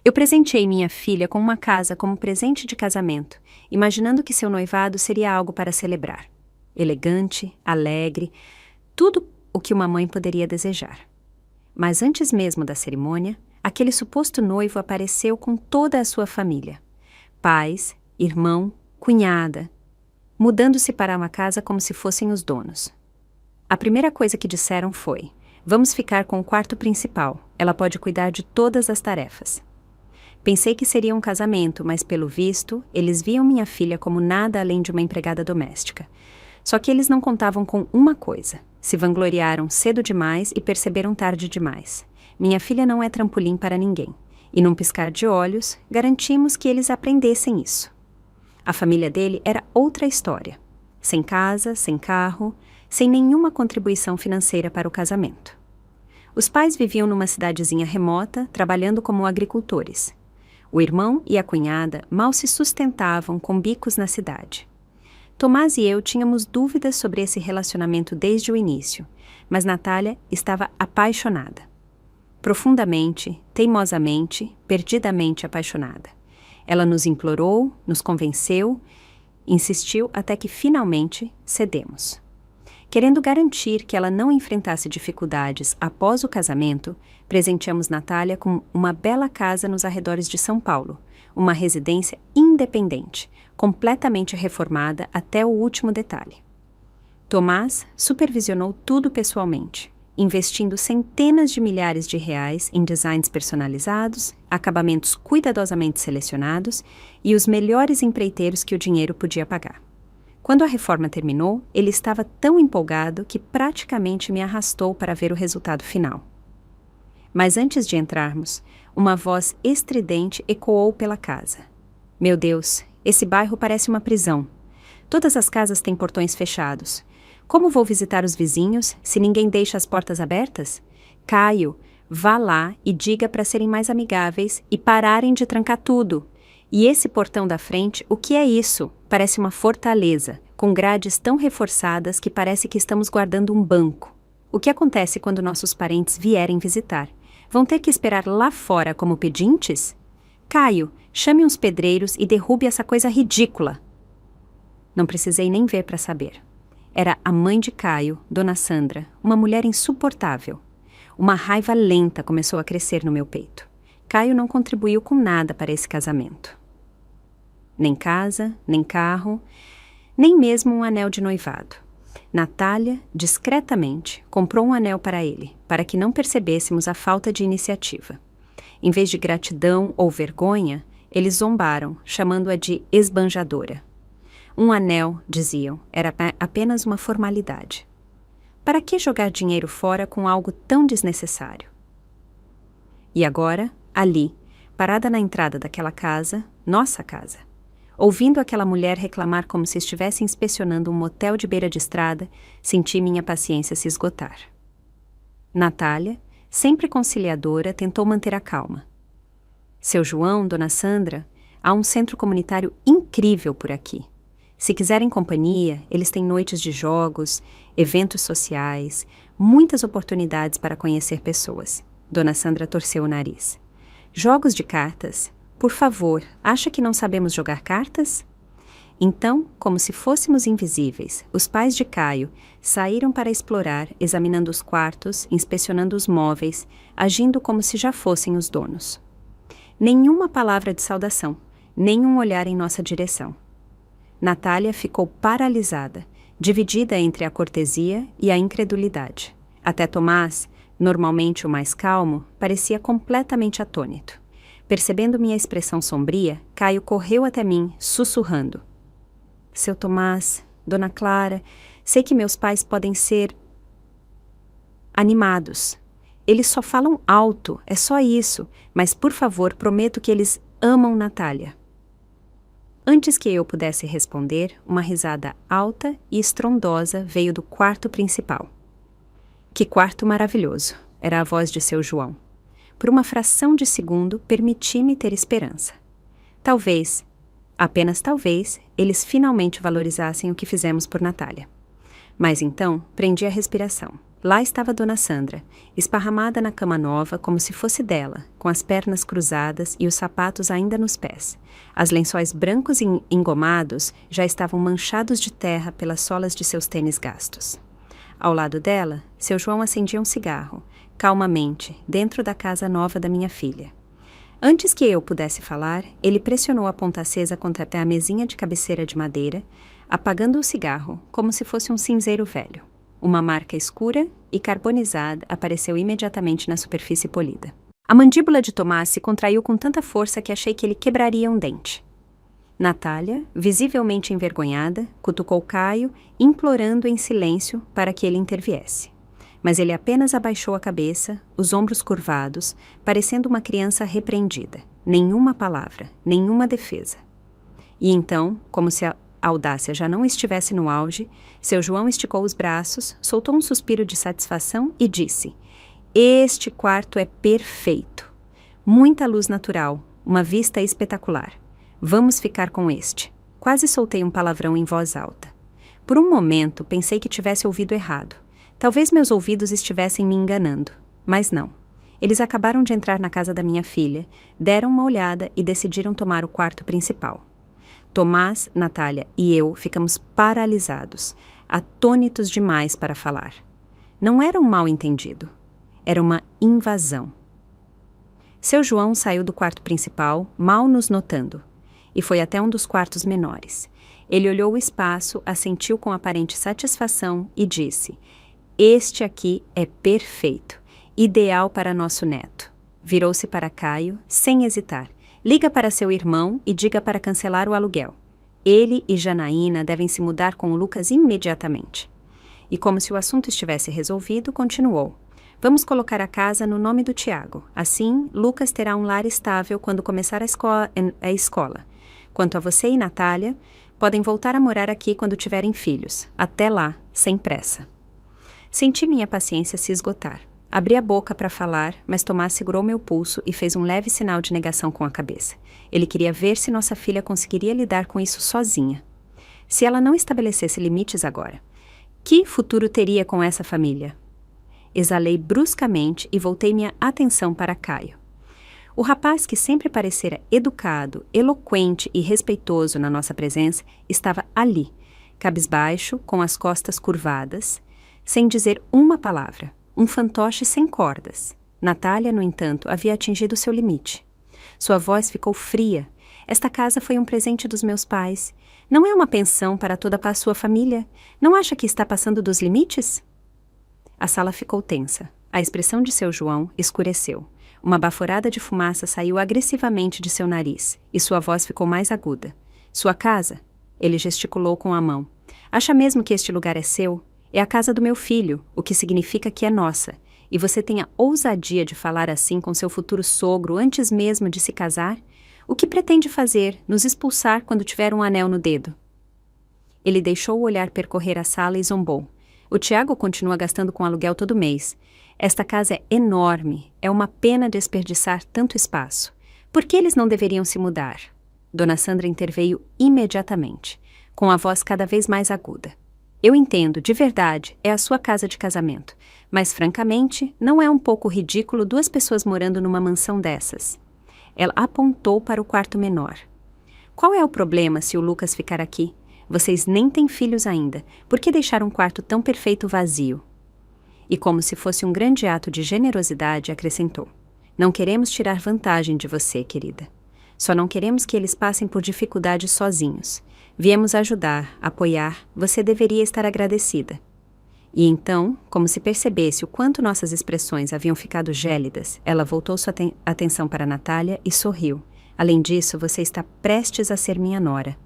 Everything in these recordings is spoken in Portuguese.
Eu presenteei minha filha com uma casa como presente de casamento, imaginando que seu noivado seria algo para celebrar. Elegante, alegre, tudo o que uma mãe poderia desejar. Mas antes mesmo da cerimônia, aquele suposto noivo apareceu com toda a sua família. Pais, irmão, cunhada, mudando-se para uma casa como se fossem os donos. A primeira coisa que disseram foi: "Vamos ficar com o quarto principal, ela pode cuidar de todas as tarefas." Pensei que seria um casamento, mas pelo visto, eles viam minha filha como nada além de uma empregada doméstica. Só que eles não contavam com uma coisa: se vangloriaram cedo demais e perceberam tarde demais. Minha filha não é trampolim para ninguém. E num piscar de olhos, garantimos que eles aprendessem isso. A família dele era outra história. Sem casa, sem carro, sem nenhuma contribuição financeira para o casamento. Os pais viviam numa cidadezinha remota, trabalhando como agricultores. O irmão e a cunhada mal se sustentavam com bicos na cidade. Tomás e eu tínhamos dúvidas sobre esse relacionamento desde o início, mas Natália estava apaixonada. Profundamente, teimosamente, perdidamente apaixonada. Ela nos implorou, nos convenceu, insistiu até que finalmente cedemos. Querendo garantir que ela não enfrentasse dificuldades após o casamento, presenteamos Natália com uma bela casa nos arredores de São Paulo, uma residência independente, completamente reformada até o último detalhe. Tomás supervisionou tudo pessoalmente, investindo centenas de milhares de reais em designs personalizados, acabamentos cuidadosamente selecionados e os melhores empreiteiros que o dinheiro podia pagar. Quando a reforma terminou, ele estava tão empolgado que praticamente me arrastou para ver o resultado final. Mas antes de entrarmos, uma voz estridente ecoou pela casa. "Meu Deus, esse bairro parece uma prisão. Todas as casas têm portões fechados. Como vou visitar os vizinhos se ninguém deixa as portas abertas? Caio, vá lá e diga para serem mais amigáveis e pararem de trancar tudo. E esse portão da frente, o que é isso? Parece uma fortaleza, com grades tão reforçadas que parece que estamos guardando um banco. O que acontece quando nossos parentes vierem visitar? Vão ter que esperar lá fora como pedintes? Caio, chame uns pedreiros e derrube essa coisa ridícula." Não precisei nem ver para saber. Era a mãe de Caio, Dona Sandra, uma mulher insuportável. Uma raiva lenta começou a crescer no meu peito. Caio não contribuiu com nada para esse casamento. Nem casa, nem carro, nem mesmo um anel de noivado. Natália, discretamente, comprou um anel para ele, para que não percebêssemos a falta de iniciativa. Em vez de gratidão ou vergonha, eles zombaram, chamando-a de esbanjadora. Um anel, diziam, era apenas uma formalidade. Para que jogar dinheiro fora com algo tão desnecessário? E agora, ali, parada na entrada daquela casa, nossa casa, ouvindo aquela mulher reclamar como se estivesse inspecionando um motel de beira de estrada, senti minha paciência se esgotar. Natália, sempre conciliadora, tentou manter a calma. "Seu João, Dona Sandra, há um centro comunitário incrível por aqui. Se quiserem companhia, eles têm noites de jogos, eventos sociais, muitas oportunidades para conhecer pessoas." Dona Sandra torceu o nariz. "Jogos de cartas? Por favor, acha que não sabemos jogar cartas?" Então, como se fôssemos invisíveis, os pais de Caio saíram para explorar, examinando os quartos, inspecionando os móveis, agindo como se já fossem os donos. Nenhuma palavra de saudação, nenhum olhar em nossa direção. Natália ficou paralisada, dividida entre a cortesia e a incredulidade. Até Tomás, normalmente o mais calmo, parecia completamente atônito. Percebendo minha expressão sombria, Caio correu até mim, sussurrando: "Seu Tomás, Dona Clara, sei que meus pais podem ser animados. Eles só falam alto, é só isso, mas por favor, prometo que eles amam Natália." Antes que eu pudesse responder, uma risada alta e estrondosa veio do quarto principal. "Que quarto maravilhoso!" era a voz de seu João. Por uma fração de segundo, permiti-me ter esperança. Talvez, apenas talvez, eles finalmente valorizassem o que fizemos por Natália. Mas então, prendi a respiração. Lá estava Dona Sandra, esparramada na cama nova como se fosse dela, com as pernas cruzadas e os sapatos ainda nos pés. As lençóis brancos e engomados já estavam manchados de terra pelas solas de seus tênis gastos. Ao lado dela, seu João acendia um cigarro, calmamente, dentro da casa nova da minha filha. Antes que eu pudesse falar, ele pressionou a ponta acesa contra a mesinha de cabeceira de madeira, apagando o cigarro como se fosse um cinzeiro velho. Uma marca escura e carbonizada apareceu imediatamente na superfície polida. A mandíbula de Tomás se contraiu com tanta força que achei que ele quebraria um dente. Natália, visivelmente envergonhada, cutucou Caio, implorando em silêncio para que ele interviesse. Mas ele apenas abaixou a cabeça, os ombros curvados, parecendo uma criança repreendida. Nenhuma palavra, nenhuma defesa. E então, como se a audácia já não estivesse no auge, seu João esticou os braços, soltou um suspiro de satisfação e disse: "Este quarto é perfeito. Muita luz natural, uma vista espetacular. Vamos ficar com este." Quase soltei um palavrão em voz alta. Por um momento, pensei que tivesse ouvido errado. Talvez meus ouvidos estivessem me enganando, mas não. Eles acabaram de entrar na casa da minha filha, deram uma olhada e decidiram tomar o quarto principal. Tomás, Natália e eu ficamos paralisados, atônitos demais para falar. Não era um mal-entendido. Era uma invasão. Seu João saiu do quarto principal, mal nos notando, e foi até um dos quartos menores. Ele olhou o espaço, assentiu com aparente satisfação e disse: "Este aqui é perfeito, ideal para nosso neto." Virou-se para Caio, sem hesitar. "Liga para seu irmão e diga para cancelar o aluguel. Ele e Janaína devem se mudar com o Lucas imediatamente." E como se o assunto estivesse resolvido, continuou: "Vamos colocar a casa no nome do Tiago. Assim, Lucas terá um lar estável quando começar a escola. Quanto a você e Natália, podem voltar a morar aqui quando tiverem filhos. Até lá, sem pressa." Senti minha paciência se esgotar. Abri a boca para falar, mas Tomás segurou meu pulso e fez um leve sinal de negação com a cabeça. Ele queria ver se nossa filha conseguiria lidar com isso sozinha. Se ela não estabelecesse limites agora, que futuro teria com essa família? Exalei bruscamente e voltei minha atenção para Caio. O rapaz, que sempre parecera educado, eloquente e respeitoso na nossa presença, estava ali, cabisbaixo, com as costas curvadas, sem dizer uma palavra. Um fantoche sem cordas. Natália, no entanto, havia atingido seu limite. Sua voz ficou fria. "Esta casa foi um presente dos meus pais. Não é uma pensão para toda a sua família. Não acha que está passando dos limites?" A sala ficou tensa. A expressão de seu João escureceu. Uma baforada de fumaça saiu agressivamente de seu nariz, e sua voz ficou mais aguda. "Sua casa?" Ele gesticulou com a mão. "Acha mesmo que este lugar é seu? É a casa do meu filho, o que significa que é nossa. E você tem a ousadia de falar assim com seu futuro sogro antes mesmo de se casar? O que pretende fazer? Nos expulsar quando tiver um anel no dedo?" Ele deixou o olhar percorrer a sala e zombou. "O Tiago continua gastando com aluguel todo mês. Esta casa é enorme. É uma pena desperdiçar tanto espaço. Por que eles não deveriam se mudar?" Dona Sandra interveio imediatamente, com a voz cada vez mais aguda. "Eu entendo, de verdade, é a sua casa de casamento. Mas, francamente, não é um pouco ridículo 2 pessoas morando numa mansão dessas?" Ela apontou para o quarto menor. "Qual é o problema se o Lucas ficar aqui? Vocês nem têm filhos ainda. Por que deixar um quarto tão perfeito vazio?" E como se fosse um grande ato de generosidade, acrescentou: "Não queremos tirar vantagem de você, querida. Só não queremos que eles passem por dificuldades sozinhos. Viemos ajudar, apoiar, você deveria estar agradecida." E então, como se percebesse o quanto nossas expressões haviam ficado gélidas, ela voltou sua atenção para Natália e sorriu. "Além disso, você está prestes a ser minha nora.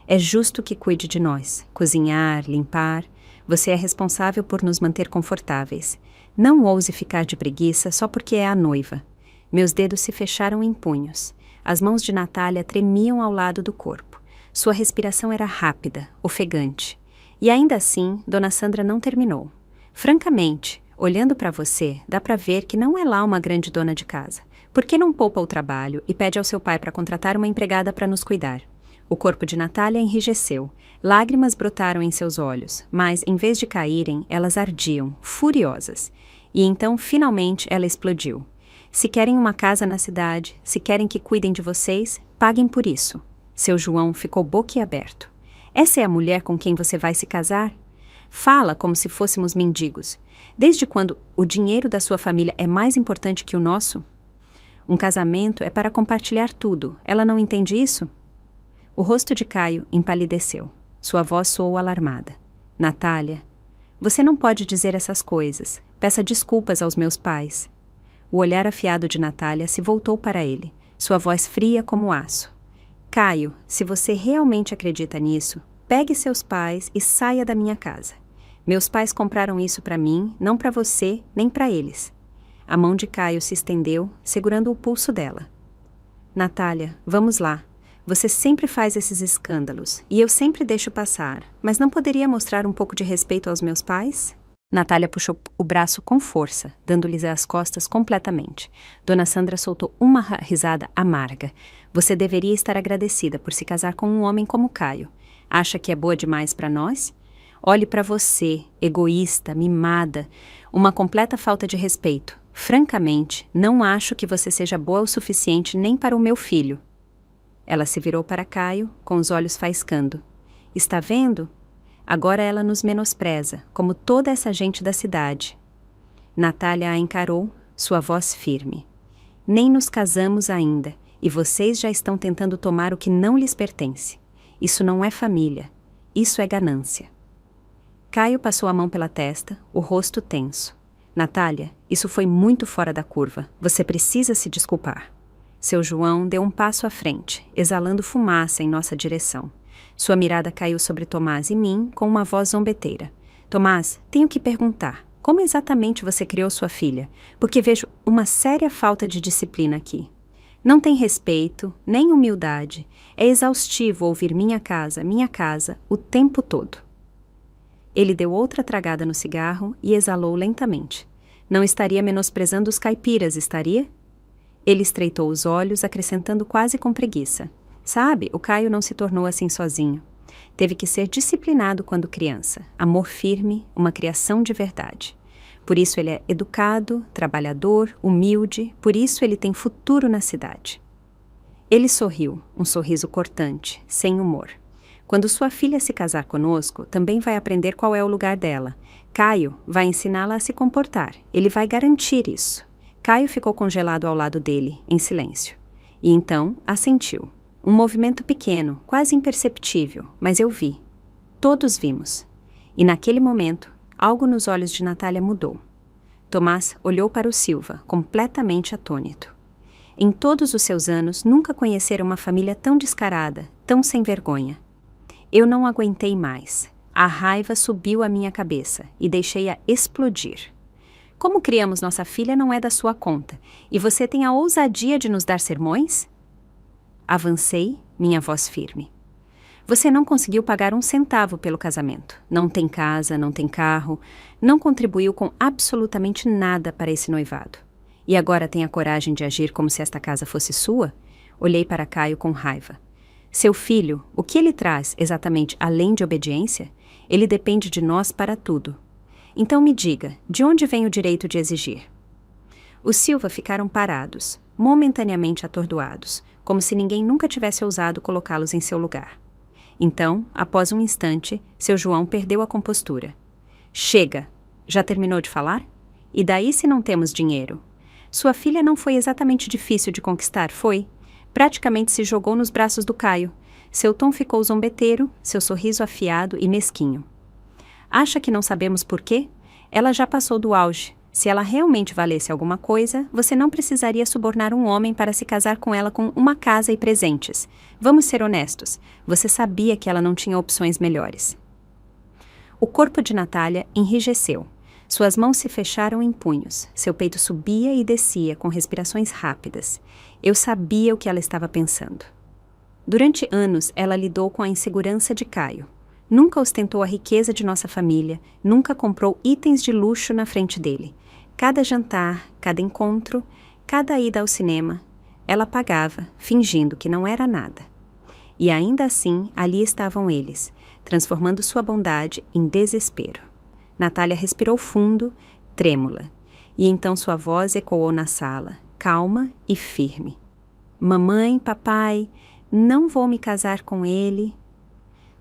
É justo que cuide de nós, cozinhar, limpar. Você é responsável por nos manter confortáveis. Não ouse ficar de preguiça só porque é a noiva." Meus dedos se fecharam em punhos. As mãos de Natália tremiam ao lado do corpo. Sua respiração era rápida, ofegante. E ainda assim, Dona Sandra não terminou. "Francamente, olhando para você, dá para ver que não é lá uma grande dona de casa. Por que não poupa o trabalho e pede ao seu pai para contratar uma empregada para nos cuidar? O corpo de Natália enrijeceu. Lágrimas brotaram em seus olhos, mas, em vez de caírem, elas ardiam, furiosas. E então, finalmente, ela explodiu. Se querem uma casa na cidade, se querem que cuidem de vocês, paguem por isso. Seu João ficou boquiaberto. Essa é a mulher com quem você vai se casar? Fala como se fôssemos mendigos. Desde quando o dinheiro da sua família é mais importante que o nosso? Um casamento é para compartilhar tudo. Ela não entende isso? O rosto de Caio empalideceu. Sua voz soou alarmada. Natália, você não pode dizer essas coisas. Peça desculpas aos meus pais. O olhar afiado de Natália se voltou para ele, sua voz fria como aço. Caio, se você realmente acredita nisso, pegue seus pais e saia da minha casa. Meus pais compraram isso para mim, não para você, nem para eles. A mão de Caio se estendeu, segurando o pulso dela. Natália, vamos lá. Você sempre faz esses escândalos, e eu sempre deixo passar, mas não poderia mostrar um pouco de respeito aos meus pais? Natália puxou o braço com força, dando-lhes as costas completamente. Dona Sandra soltou uma risada amarga. Você deveria estar agradecida por se casar com um homem como Caio. Acha que é boa demais para nós? Olhe para você, egoísta, mimada, uma completa falta de respeito. Francamente, não acho que você seja boa o suficiente nem para o meu filho. Ela se virou para Caio, com os olhos faiscando. Está vendo? Agora ela nos menospreza, como toda essa gente da cidade. Natália a encarou, sua voz firme. Nem nos casamos ainda, e vocês já estão tentando tomar o que não lhes pertence. Isso não é família, isso é ganância. Caio passou a mão pela testa, o rosto tenso. Natália, isso foi muito fora da curva. Você precisa se desculpar. Seu João deu um passo à frente, exalando fumaça em nossa direção. Sua mirada caiu sobre Tomás e mim com uma voz zombeteira. Tomás, tenho que perguntar, como exatamente você criou sua filha? Porque vejo uma séria falta de disciplina aqui. Não tem respeito, nem humildade. É exaustivo ouvir minha casa, o tempo todo. Ele deu outra tragada no cigarro e exalou lentamente. Não estaria menosprezando os caipiras, estaria? Ele estreitou os olhos, acrescentando quase com preguiça. Sabe, o Caio não se tornou assim sozinho. Teve que ser disciplinado quando criança. Amor firme, uma criação de verdade. Por isso ele é educado, trabalhador, humilde, por isso ele tem futuro na cidade. Ele sorriu, um sorriso cortante, sem humor. Quando sua filha se casar conosco, também vai aprender qual é o lugar dela. Caio vai ensiná-la a se comportar. Ele vai garantir isso. Caio ficou congelado ao lado dele, em silêncio. E então assentiu. Um movimento pequeno, quase imperceptível, mas eu vi. Todos vimos. E naquele momento, algo nos olhos de Natália mudou. Tomás olhou para o Silva, completamente atônito. Em todos os seus anos, nunca conhecera uma família tão descarada, tão sem vergonha. Eu não aguentei mais. A raiva subiu à minha cabeça e deixei-a explodir. Como criamos nossa filha não é da sua conta, e você tem a ousadia de nos dar sermões? Avancei, minha voz firme. Você não conseguiu pagar 1 centavo pelo casamento. Não tem casa, não tem carro, não contribuiu com absolutamente nada para esse noivado. E agora tem a coragem de agir como se esta casa fosse sua? Olhei para Caio com raiva. Seu filho, o que ele traz exatamente além de obediência? Ele depende de nós para tudo. Então me diga, de onde vem o direito de exigir? Os Silva ficaram parados, momentaneamente atordoados, como se ninguém nunca tivesse ousado colocá-los em seu lugar. Então, após um instante, seu João perdeu a compostura. Chega! Já terminou de falar? E daí se não temos dinheiro? Sua filha não foi exatamente difícil de conquistar, foi? Praticamente se jogou nos braços do Caio. Seu tom ficou zombeteiro, seu sorriso afiado e mesquinho. Acha que não sabemos por quê? Ela já passou do auge. Se ela realmente valesse alguma coisa, você não precisaria subornar um homem para se casar com ela com uma casa e presentes. Vamos ser honestos. Você sabia que ela não tinha opções melhores. O corpo de Natália enrijeceu. Suas mãos se fecharam em punhos. Seu peito subia e descia com respirações rápidas. Eu sabia o que ela estava pensando. Durante anos, ela lidou com a insegurança de Caio. Nunca ostentou a riqueza de nossa família, nunca comprou itens de luxo na frente dele. Cada jantar, cada encontro, cada ida ao cinema, ela pagava, fingindo que não era nada. E ainda assim, ali estavam eles, transformando sua bondade em desespero. Natália respirou fundo, trêmula, e então sua voz ecoou na sala, calma e firme. Mamãe, papai, não vou me casar com ele.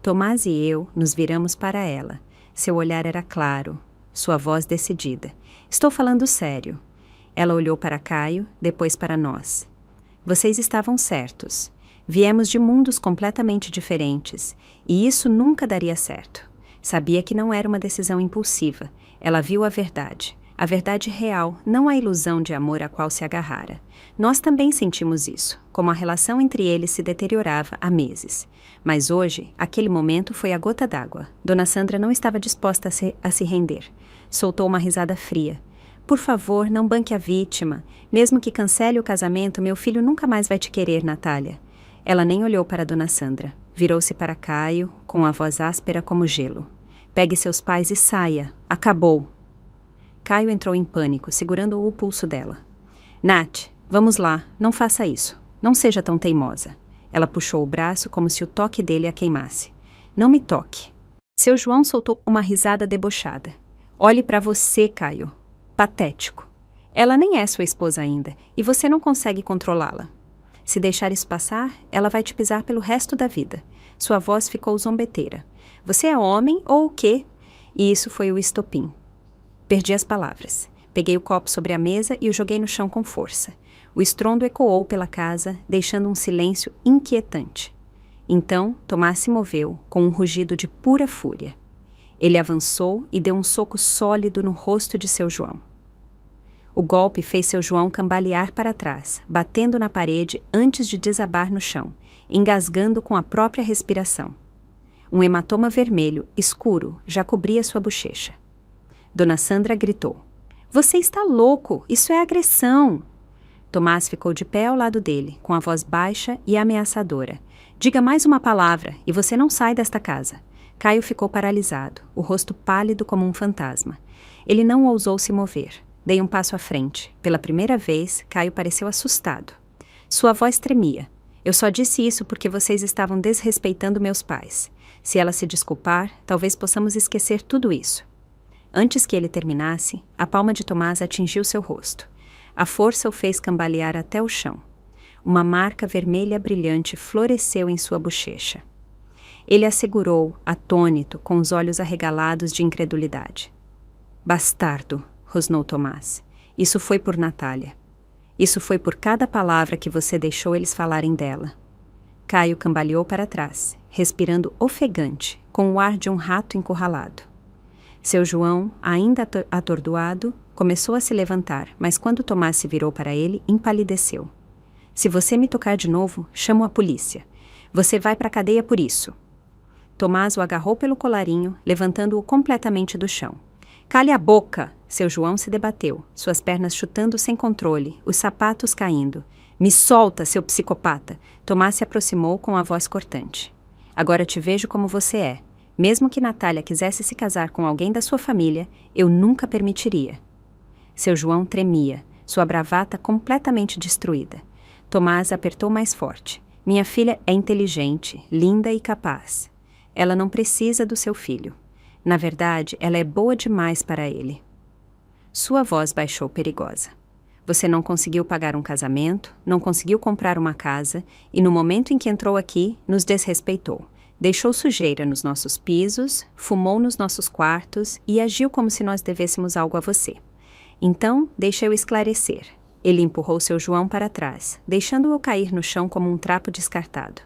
Tomás e eu nos viramos para ela. Seu olhar era claro, sua voz decidida. Estou falando sério. Ela olhou para Caio, depois para nós. Vocês estavam certos. Viemos de mundos completamente diferentes, e isso nunca daria certo. Sabia que não era uma decisão impulsiva. Ela viu a verdade real, não a ilusão de amor a qual se agarrara. Nós também sentimos isso, como a relação entre eles se deteriorava há meses. Mas hoje, aquele momento foi a gota d'água. Dona Sandra não estava disposta a se render. Soltou uma risada fria. Por favor, não banque a vítima. Mesmo que cancele o casamento, meu filho nunca mais vai te querer, Natália. Ela nem olhou para Dona Sandra. Virou-se para Caio, com a voz áspera como gelo. Pegue seus pais e saia. Acabou. Caio entrou em pânico, segurando o pulso dela. Nath, vamos lá. Não faça isso. Não seja tão teimosa. Ela puxou o braço como se o toque dele a queimasse. Não me toque. Seu João soltou uma risada debochada. Olhe para você, Caio. Patético. Ela nem é sua esposa ainda, e você não consegue controlá-la. Se deixar isso passar, ela vai te pisar pelo resto da vida. Sua voz ficou zombeteira. Você é homem ou o quê? E isso foi o estopim. Perdi as palavras. Peguei o copo sobre a mesa e o joguei no chão com força. O estrondo ecoou pela casa, deixando um silêncio inquietante. Então, Tomás se moveu, com um rugido de pura fúria. Ele avançou e deu um soco sólido no rosto de seu João. O golpe fez seu João cambalear para trás, batendo na parede antes de desabar no chão, engasgando com a própria respiração. Um hematoma vermelho, escuro, já cobria sua bochecha. Dona Sandra gritou. Você está louco! Isso é agressão! Tomás ficou de pé ao lado dele, com a voz baixa e ameaçadora. Diga mais uma palavra e você não sai desta casa. Caio ficou paralisado, o rosto pálido como um fantasma. Ele não ousou se mover. Dei um passo à frente. Pela primeira vez, Caio pareceu assustado. Sua voz tremia. Eu só disse isso porque vocês estavam desrespeitando meus pais. Se ela se desculpar, talvez possamos esquecer tudo isso. Antes que ele terminasse, a palma de Tomás atingiu seu rosto. A força o fez cambalear até o chão. Uma marca vermelha brilhante floresceu em sua bochecha. Ele a segurou, atônito, com os olhos arregalados de incredulidade. Bastardo, rosnou Tomás. Isso foi por Natália. Isso foi por cada palavra que você deixou eles falarem dela. Caio cambaleou para trás, respirando ofegante, com o ar de um rato encurralado. Seu João, ainda atordoado, começou a se levantar, mas quando Tomás se virou para ele, empalideceu. Se você me tocar de novo, chamo a polícia. Você vai para a cadeia por isso. Tomás o agarrou pelo colarinho, levantando-o completamente do chão. Cale a boca! Seu João se debateu, suas pernas chutando sem controle, os sapatos caindo. Me solta, seu psicopata! Tomás se aproximou com a voz cortante. Agora te vejo como você é. Mesmo que Natália quisesse se casar com alguém da sua família, eu nunca permitiria. Seu João tremia, sua bravata completamente destruída. Tomás apertou mais forte. Minha filha é inteligente, linda e capaz. Ela não precisa do seu filho. Na verdade, ela é boa demais para ele. Sua voz baixou perigosa. Você não conseguiu pagar um casamento, não conseguiu comprar uma casa e no momento em que entrou aqui, nos desrespeitou. Deixou sujeira nos nossos pisos, fumou nos nossos quartos e agiu como se nós devêssemos algo a você. Então, deixa eu esclarecer. Ele empurrou seu João para trás, deixando-o cair no chão como um trapo descartado.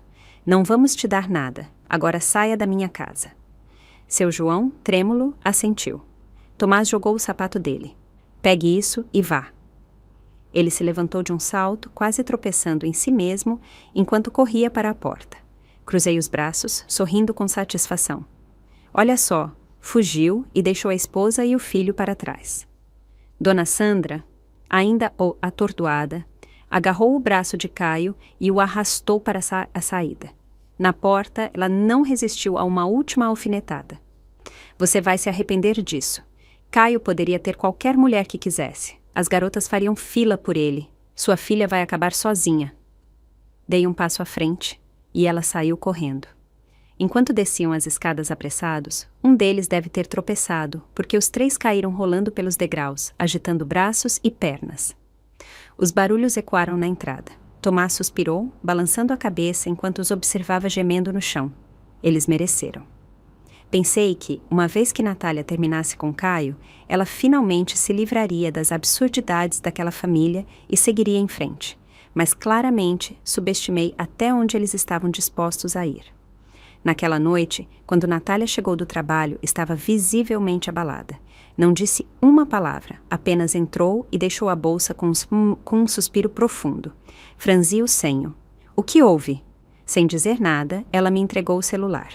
Não vamos te dar nada. Agora saia da minha casa. Seu João, trêmulo, assentiu. Tomás jogou o sapato dele. Pegue isso e vá. Ele se levantou de um salto, quase tropeçando em si mesmo, enquanto corria para a porta. Cruzei os braços, sorrindo com satisfação. Olha só, fugiu e deixou a esposa e o filho para trás. Dona Sandra, ainda atordoada, agarrou o braço de Caio e o arrastou para a saída. Na porta, ela não resistiu a uma última alfinetada. Você vai se arrepender disso. Caio poderia ter qualquer mulher que quisesse. As garotas fariam fila por ele. Sua filha vai acabar sozinha. Dei um passo à frente. e ela saiu correndo. Enquanto desciam as escadas apressados, um deles deve ter tropeçado, porque os 3 caíram rolando pelos degraus, agitando braços e pernas. Os barulhos ecoaram na entrada. Tomás suspirou, balançando a cabeça enquanto os observava gemendo no chão. Eles mereceram. Pensei que, uma vez que Natália terminasse com Caio, ela finalmente se livraria das absurdidades daquela família e seguiria em frente. Mas claramente subestimei até onde eles estavam dispostos a ir. Naquela noite, quando Natália chegou do trabalho, estava visivelmente abalada. Não disse uma palavra, apenas entrou e deixou a bolsa com um suspiro profundo. Franzi o senho. O que houve? Sem dizer nada, ela me entregou o celular.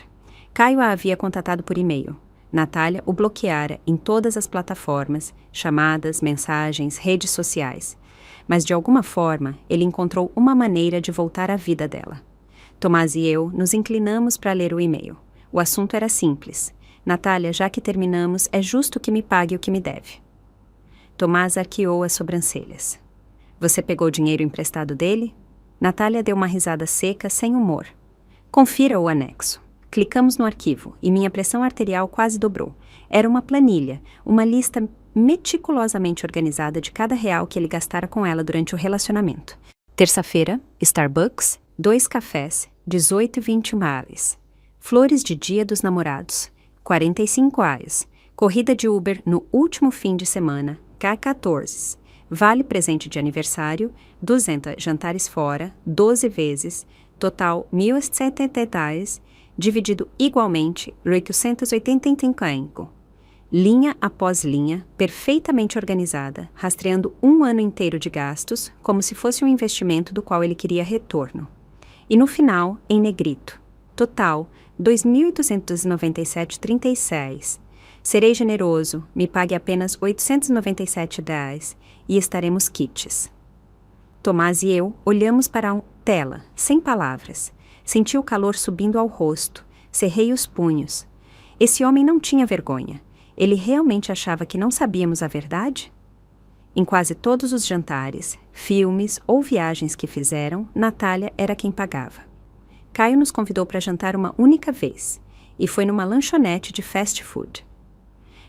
Caio a havia contatado por e-mail. Natália o bloqueara em todas as plataformas, chamadas, mensagens, redes sociais. Mas de alguma forma, ele encontrou uma maneira de voltar à vida dela. Tomás e eu nos inclinamos para ler o e-mail. O assunto era simples. Natália, já que terminamos, é justo que me pague o que me deve. Tomás arqueou as sobrancelhas. Você pegou dinheiro emprestado dele? Natália deu uma risada seca, sem humor. Confira o anexo. Clicamos no arquivo e minha pressão arterial quase dobrou. Era uma planilha, uma lista meticulosamente organizada de cada real que ele gastara com ela durante o relacionamento. Terça-feira, Starbucks, 2 cafés, 18,21 reais. Flores de dia dos namorados, 45 reais. Corrida de Uber no último fim de semana, K14. Vale presente de aniversário, 200 jantares fora, 12 vezes, total 1.070 reais, dividido igualmente, 885. Linha após linha, perfeitamente organizada, rastreando um ano inteiro de gastos, como se fosse um investimento do qual ele queria retorno. E no final, em negrito. Total, 2.897,36. Serei generoso, me pague apenas 897 reais e estaremos quites. Tomás e eu olhamos para a tela, sem palavras. Senti o calor subindo ao rosto, cerrei os punhos. Esse homem não tinha vergonha. Ele realmente achava que não sabíamos a verdade? Em quase todos os jantares, filmes ou viagens que fizeram, Natália era quem pagava. Caio nos convidou para jantar uma única vez, e foi numa lanchonete de fast food.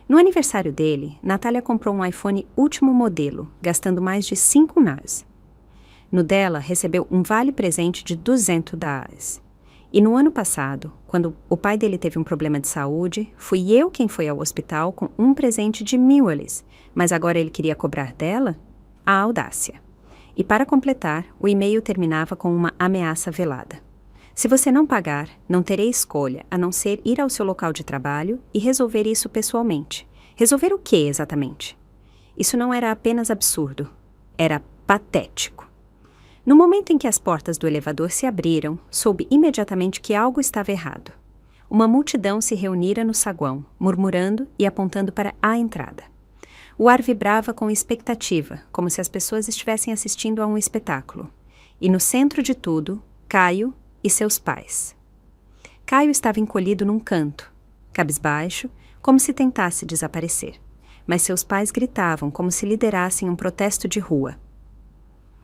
No aniversário dele, Natália comprou um iPhone último modelo, gastando mais de 5 reais. No dela, recebeu um vale-presente de 200 reais. E no ano passado, quando o pai dele teve um problema de saúde, fui eu quem foi ao hospital com um presente de 1.000 reais, mas agora ele queria cobrar dela? A audácia. E para completar, o e-mail terminava com uma ameaça velada. Se você não pagar, não terei escolha a não ser ir ao seu local de trabalho e resolver isso pessoalmente. Resolver o quê exatamente? Isso não era apenas absurdo, era patético. No momento em que as portas do elevador se abriram, soube imediatamente que algo estava errado. Uma multidão se reunira no saguão, murmurando e apontando para a entrada. O ar vibrava com expectativa, como se as pessoas estivessem assistindo a um espetáculo. E no centro de tudo, Caio e seus pais. Caio estava encolhido num canto, cabisbaixo, como se tentasse desaparecer. Mas seus pais gritavam como se liderassem um protesto de rua.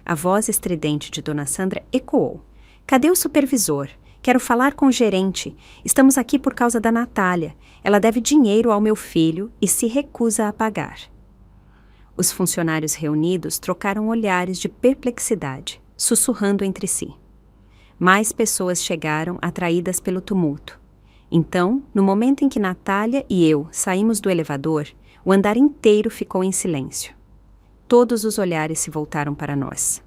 A voz estridente de Dona Sandra ecoou. Cadê o supervisor? Quero falar com o gerente. Estamos aqui por causa da Natália. Ela deve dinheiro ao meu filho e se recusa a pagar. Os funcionários reunidos trocaram olhares de perplexidade, sussurrando entre si. Mais pessoas chegaram, atraídas pelo tumulto. Então, no momento em que Natália e eu saímos do elevador, o andar inteiro ficou em silêncio. Todos os olhares se voltaram para nós.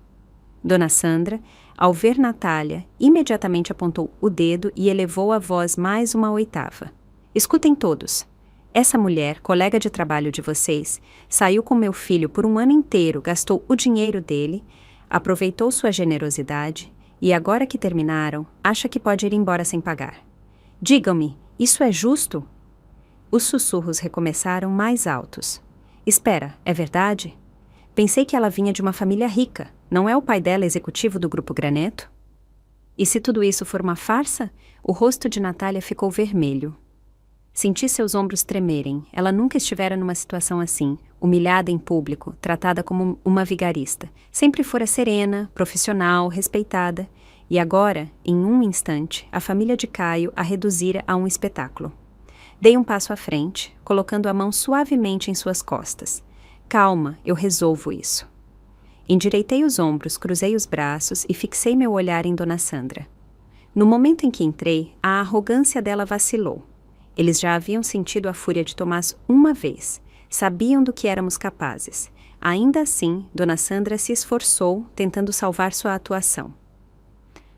Dona Sandra, ao ver Natália, imediatamente apontou o dedo e elevou a voz mais uma oitava. Escutem todos. Essa mulher, colega de trabalho de vocês, saiu com meu filho por um ano inteiro, gastou o dinheiro dele, aproveitou sua generosidade e agora que terminaram, acha que pode ir embora sem pagar. Digam-me, isso é justo? Os sussurros recomeçaram mais altos. Espera, é verdade? Pensei que ela vinha de uma família rica. Não é o pai dela executivo do Grupo Graneto? E se tudo isso for uma farsa? O rosto de Natália ficou vermelho. Senti seus ombros tremerem. Ela nunca estivera numa situação assim, humilhada em público, tratada como uma vigarista. Sempre fora serena, profissional, respeitada. E agora, em um instante, a família de Caio a reduzira a um espetáculo. Dei um passo à frente, colocando a mão suavemente em suas costas. Calma, eu resolvo isso. Endireitei os ombros, cruzei os braços e fixei meu olhar em Dona Sandra. No momento em que entrei, a arrogância dela vacilou. Eles já haviam sentido a fúria de Tomás uma vez, sabiam do que éramos capazes. Ainda assim, Dona Sandra se esforçou, tentando salvar sua atuação.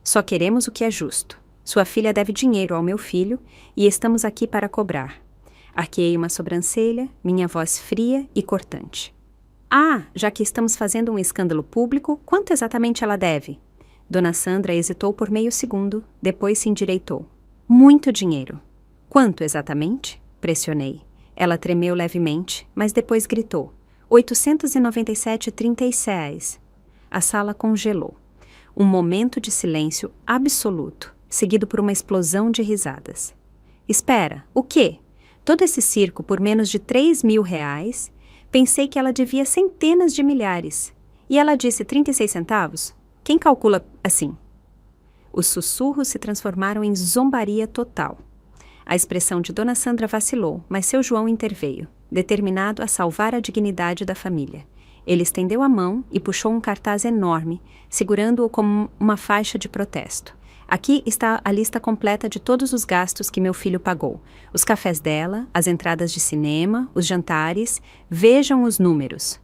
Só queremos o que é justo. Sua filha deve dinheiro ao meu filho e estamos aqui para cobrar. Arqueei uma sobrancelha, minha voz fria e cortante. Ah, já que estamos fazendo um escândalo público, quanto exatamente ela deve? Dona Sandra hesitou por meio segundo, depois se endireitou. Muito dinheiro. Quanto exatamente? Pressionei. Ela tremeu levemente, mas depois gritou. 897,36. A sala congelou. Um momento de silêncio absoluto, seguido por uma explosão de risadas. Espera, o quê? Todo esse circo por menos de 3.000 reais? Pensei que ela devia centenas de milhares. E ela disse 36 centavos? Quem calcula assim? Os sussurros se transformaram em zombaria total. A expressão de Dona Sandra vacilou, mas seu João interveio, determinado a salvar a dignidade da família. Ele estendeu a mão e puxou um cartaz enorme, segurando-o como uma faixa de protesto. Aqui está a lista completa de todos os gastos que meu filho pagou. Os cafés dela, as entradas de cinema, os jantares. Vejam os números.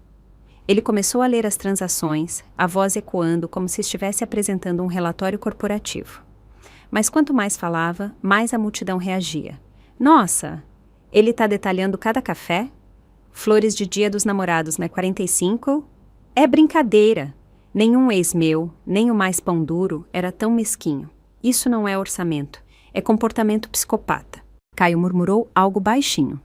Ele começou a ler as transações, a voz ecoando como se estivesse apresentando um relatório corporativo. Mas quanto mais falava, mais a multidão reagia. Nossa, ele está detalhando cada café? Flores de Dia dos Namorados, né? 45? É brincadeira. Nenhum ex meu, nem o mais pão duro, era tão mesquinho. Isso não é orçamento, é comportamento psicopata. Caio murmurou algo baixinho.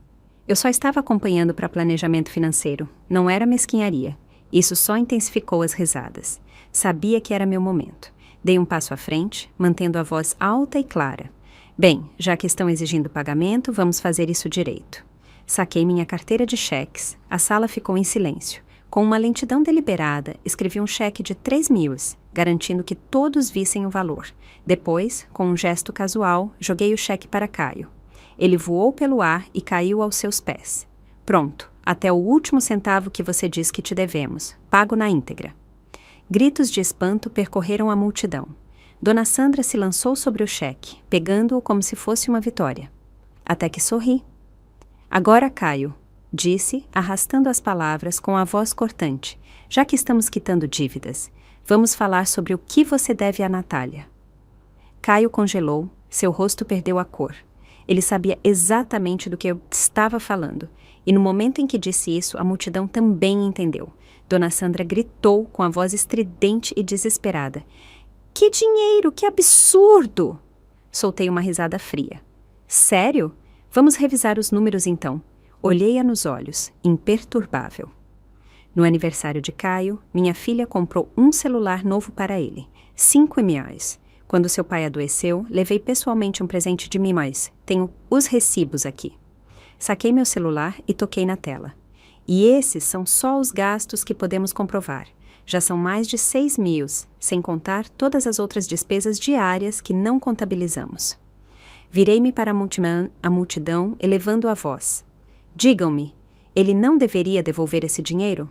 Eu só estava acompanhando para planejamento financeiro, não era mesquinharia. Isso só intensificou as risadas. Sabia que era meu momento. Dei um passo à frente, mantendo a voz alta e clara. Bem, já que estão exigindo pagamento, vamos fazer isso direito. Saquei minha carteira de cheques, a sala ficou em silêncio. Com uma lentidão deliberada, escrevi um cheque de 3.000, garantindo que todos vissem o valor. Depois, com um gesto casual, joguei o cheque para Caio. Ele voou pelo ar e caiu aos seus pés. Pronto, até o último centavo que você diz que te devemos. Pago na íntegra. Gritos de espanto percorreram a multidão. Dona Sandra se lançou sobre o cheque, pegando-o como se fosse uma vitória. Até que sorri. Agora, Caio, disse, arrastando as palavras com a voz cortante, já que estamos quitando dívidas, vamos falar sobre o que você deve a Natália. Caio congelou, seu rosto perdeu a cor. Ele sabia exatamente do que eu estava falando, e no momento em que disse isso, a multidão também entendeu. Dona Sandra gritou com a voz estridente e desesperada. Que dinheiro, que absurdo! Soltei uma risada fria. Sério? Vamos revisar os números então. Olhei-a nos olhos, imperturbável. No aniversário de Caio, minha filha comprou um celular novo para ele, 5 reais. Quando seu pai adoeceu, levei pessoalmente um presente de mimóis. Tenho os recibos aqui. Saquei meu celular e toquei na tela. E esses são só os gastos que podemos comprovar. Já são mais de 6.000, sem contar todas as outras despesas diárias que não contabilizamos. Virei-me para a multidão, elevando a voz. Digam-me, ele não deveria devolver esse dinheiro?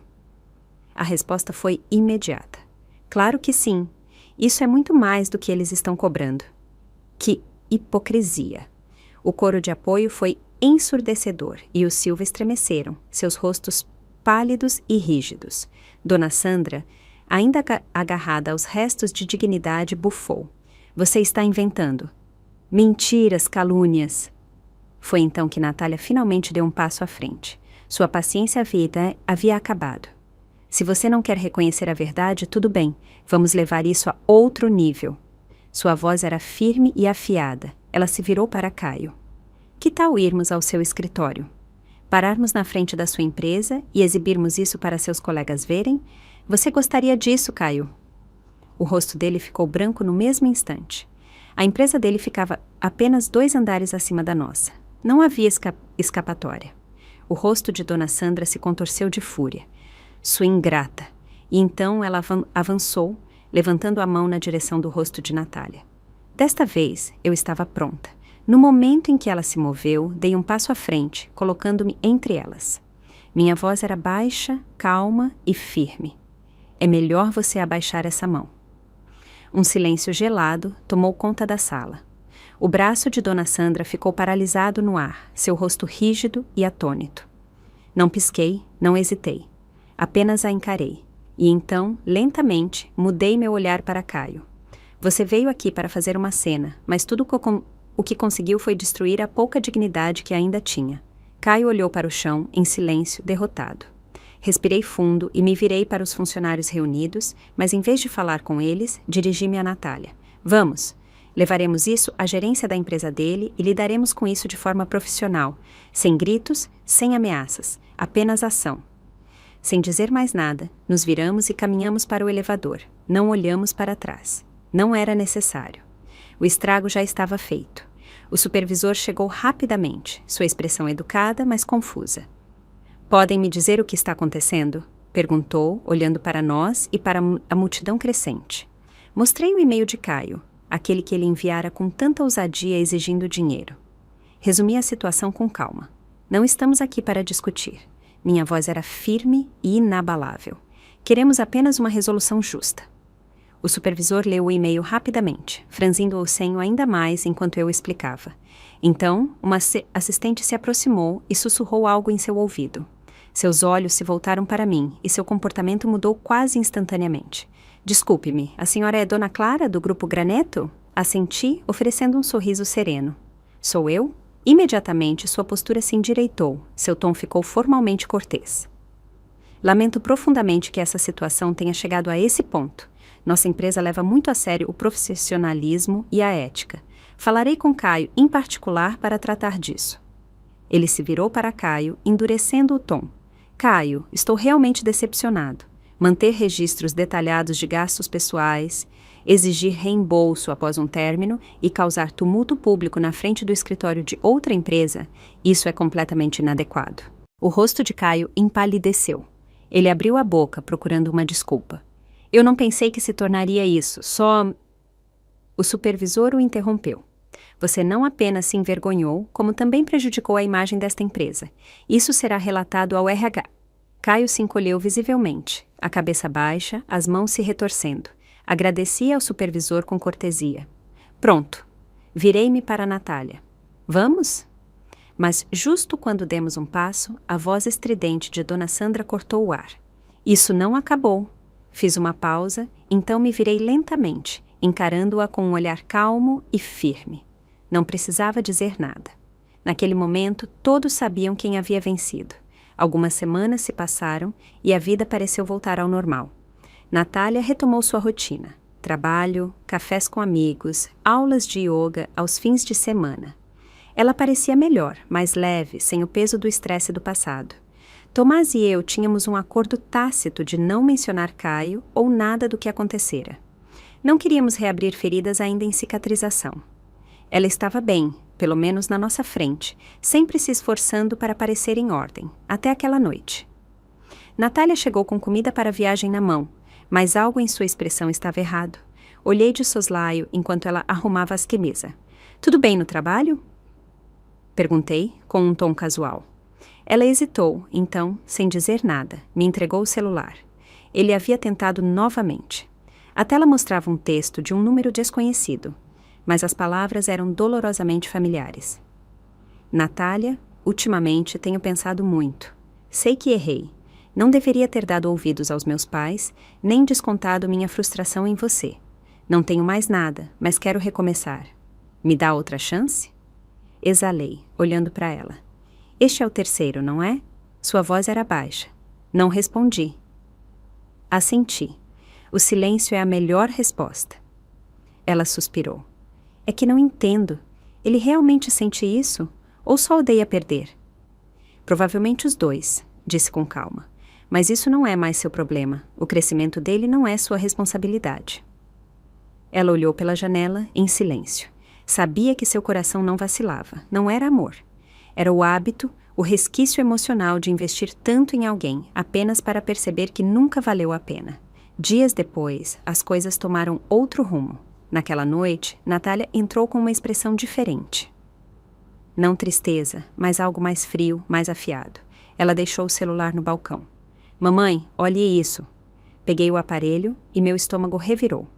A resposta foi imediata. Claro que sim. Isso é muito mais do que eles estão cobrando. Que hipocrisia! O coro de apoio foi ensurdecedor e os Silva estremeceram, seus rostos pálidos e rígidos. Dona Sandra, ainda agarrada aos restos de dignidade, bufou. Você está inventando. Mentiras, calúnias. Foi então que Natália finalmente deu um passo à frente. Sua paciência havia acabado. Se você não quer reconhecer a verdade, tudo bem. Vamos levar isso a outro nível. Sua voz era firme e afiada. Ela se virou para Caio. Que tal irmos ao seu escritório? Pararmos na frente da sua empresa e exibirmos isso para seus colegas verem? Você gostaria disso, Caio? O rosto dele ficou branco no mesmo instante. A empresa dele ficava apenas 2 andares acima da nossa. Não havia escapatória. O rosto de Dona Sandra se contorceu de fúria. Sua ingrata. E então ela avançou, levantando a mão na direção do rosto de Natália. Desta vez, eu estava pronta. No momento em que ela se moveu, dei um passo à frente, colocando-me entre elas. Minha voz era baixa, calma e firme. É melhor você abaixar essa mão. Um silêncio gelado tomou conta da sala. O braço de Dona Sandra ficou paralisado no ar, seu rosto rígido e atônito. Não pisquei, não hesitei. Apenas a encarei. E então, lentamente, mudei meu olhar para Caio. Você veio aqui para fazer uma cena, mas tudo o que conseguiu foi destruir a pouca dignidade que ainda tinha. Caio olhou para o chão, em silêncio, derrotado. Respirei fundo e me virei para os funcionários reunidos, mas em vez de falar com eles, dirigi-me a Natália. Vamos! Levaremos isso à gerência da empresa dele e lidaremos com isso de forma profissional, sem gritos, sem ameaças, apenas ação. Sem dizer mais nada, nos viramos e caminhamos para o elevador. Não olhamos para trás. Não era necessário. O estrago já estava feito. O supervisor chegou rapidamente, sua expressão educada, mas confusa. Podem me dizer o que está acontecendo? Perguntou, olhando para nós e para a multidão crescente. Mostrei o e-mail de Caio, aquele que ele enviara com tanta ousadia exigindo dinheiro. Resumi a situação com calma. Não estamos aqui para discutir. Minha voz era firme e inabalável. Queremos apenas uma resolução justa. O supervisor leu o e-mail rapidamente, franzindo o senho ainda mais enquanto eu explicava. Então, uma assistente se aproximou e sussurrou algo em seu ouvido. Seus olhos se voltaram para mim e seu comportamento mudou quase instantaneamente. Desculpe-me, a senhora é Dona Clara, do Grupo Graneto? Assenti, oferecendo um sorriso sereno. Sou eu? Imediatamente, sua postura se endireitou, seu tom ficou formalmente cortês. Lamento profundamente que essa situação tenha chegado a esse ponto. Nossa empresa leva muito a sério o profissionalismo e a ética. Falarei com Caio em particular para tratar disso. Ele se virou para Caio, endurecendo o tom. Caio, estou realmente decepcionado. Manter registros detalhados de gastos pessoais, exigir reembolso após um término e causar tumulto público na frente do escritório de outra empresa, isso é completamente inadequado. O rosto de Caio empalideceu. Ele abriu a boca, procurando uma desculpa. Eu não pensei que se tornaria isso, só... O supervisor o interrompeu. Você não apenas se envergonhou, como também prejudicou a imagem desta empresa. Isso será relatado ao RH. Caio se encolheu visivelmente, a cabeça baixa, as mãos se retorcendo. Agradecia ao supervisor com cortesia. Pronto. Virei-me para Natália. Vamos? Mas justo quando demos um passo, a voz estridente de Dona Sandra cortou o ar. Isso não acabou. Fiz uma pausa, então me virei lentamente, encarando-a com um olhar calmo e firme. Não precisava dizer nada. Naquele momento, todos sabiam quem havia vencido. Algumas semanas se passaram e a vida pareceu voltar ao normal. Natália retomou sua rotina. Trabalho, cafés com amigos, aulas de yoga aos fins de semana. Ela parecia melhor, mais leve, sem o peso do estresse do passado. Tomás e eu tínhamos um acordo tácito de não mencionar Caio ou nada do que acontecera. Não queríamos reabrir feridas ainda em cicatrização. Ela estava bem, pelo menos na nossa frente, sempre se esforçando para parecer em ordem, até aquela noite. Natália chegou com comida para a viagem na mão, mas algo em sua expressão estava errado. Olhei de soslaio enquanto ela arrumava as camisas. Tudo bem no trabalho? Perguntei, com um tom casual. Ela hesitou, então, sem dizer nada, me entregou o celular. Ele havia tentado novamente. A tela mostrava um texto de um número desconhecido, mas as palavras eram dolorosamente familiares. Natália, ultimamente tenho pensado muito. Sei que errei. Não deveria ter dado ouvidos aos meus pais, nem descontado minha frustração em você. Não tenho mais nada, mas quero recomeçar. Me dá outra chance? Exalei, olhando para ela. Este é o terceiro, não é? Sua voz era baixa. Não respondi. Assenti. O silêncio é a melhor resposta. Ela suspirou. É que não entendo. Ele realmente sente isso? Ou só odeia perder? Provavelmente os dois, disse com calma. Mas isso não é mais seu problema. O crescimento dele não é sua responsabilidade. Ela olhou pela janela, em silêncio. Sabia que seu coração não vacilava. Não era amor. Era o hábito, o resquício emocional de investir tanto em alguém apenas para perceber que nunca valeu a pena. Dias depois, as coisas tomaram outro rumo. Naquela noite, Natália entrou com uma expressão diferente. Não tristeza, mas algo mais frio, mais afiado. Ela deixou o celular no balcão. Mamãe, olhe isso. Peguei o aparelho e meu estômago revirou.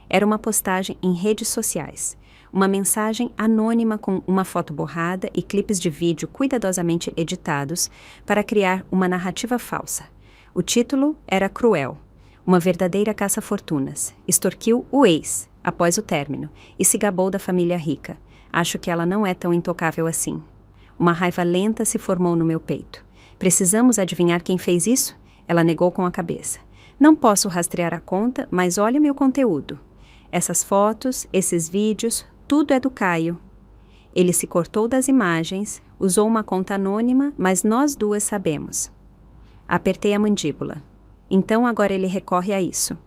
Era uma postagem em redes sociais. Uma mensagem anônima com uma foto borrada e clipes de vídeo cuidadosamente editados para criar uma narrativa falsa. O título era cruel. Uma verdadeira caça-fortunas. Extorquiu o ex, após o término, e se gabou da família rica. Acho que ela não é tão intocável assim. Uma raiva lenta se formou no meu peito. Precisamos adivinhar quem fez isso? Ela negou com a cabeça. Não posso rastrear a conta, mas olha meu conteúdo. Essas fotos, esses vídeos, tudo é do Caio. Ele se cortou das imagens, usou uma conta anônima, mas nós duas sabemos. Apertei a mandíbula. Então agora ele recorre a isso.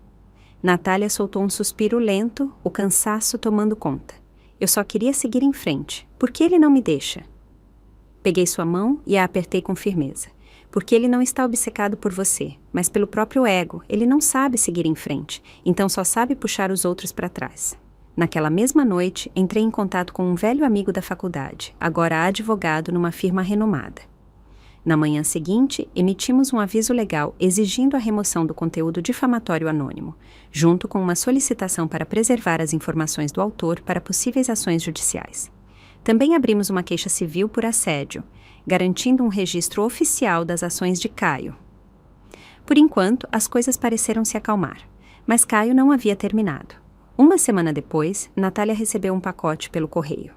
Natália soltou um suspiro lento, o cansaço tomando conta. Eu só queria seguir em frente. Por que ele não me deixa? Peguei sua mão e a apertei com firmeza. Porque ele não está obcecado por você, mas pelo próprio ego. Ele não sabe seguir em frente, então só sabe puxar os outros para trás. Naquela mesma noite, entrei em contato com um velho amigo da faculdade, agora advogado numa firma renomada. Na manhã seguinte, emitimos um aviso legal exigindo a remoção do conteúdo difamatório anônimo, junto com uma solicitação para preservar as informações do autor para possíveis ações judiciais. Também abrimos uma queixa civil por assédio, garantindo um registro oficial das ações de Caio. Por enquanto, as coisas pareceram se acalmar, mas Caio não havia terminado. Uma semana depois, Natália recebeu um pacote pelo correio.